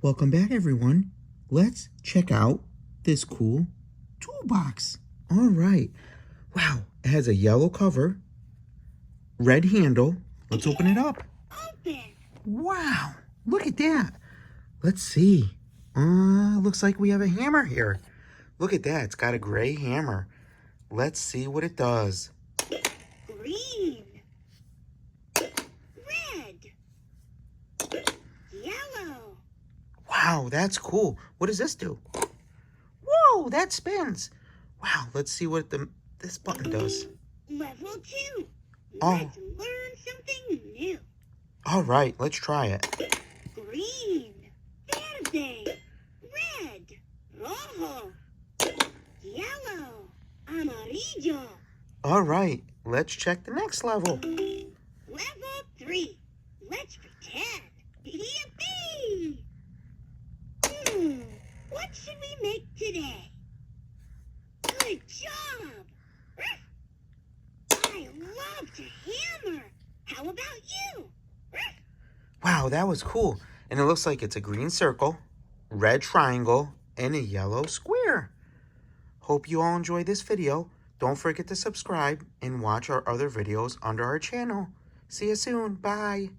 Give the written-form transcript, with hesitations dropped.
Welcome back, everyone. Let's check out this cool toolbox. All right. Wow, it has a yellow cover, red handle. Let's open it up. Open. Wow, look at that. Let's see. Looks like we have a hammer here. Look at that, it's got a gray hammer. Let's see what it does. Green. Red. Yellow. Wow, that's cool. What does this do? Whoa, that spins. Wow, let's see what this button does. Level 2. Oh. Let's learn something new. All right, let's try it. Green. Verde. Red. Rojo. Yellow. Amarillo. All right, let's check the next level. Level 3. Let's pretend. Yippee! What should we make today? Good job! I love to hammer. How about you? Wow, that was cool. And it looks like it's a green circle, red triangle, and a yellow square. Hope you all enjoyed this video. Don't forget to subscribe and watch our other videos under our channel. See you soon. Bye.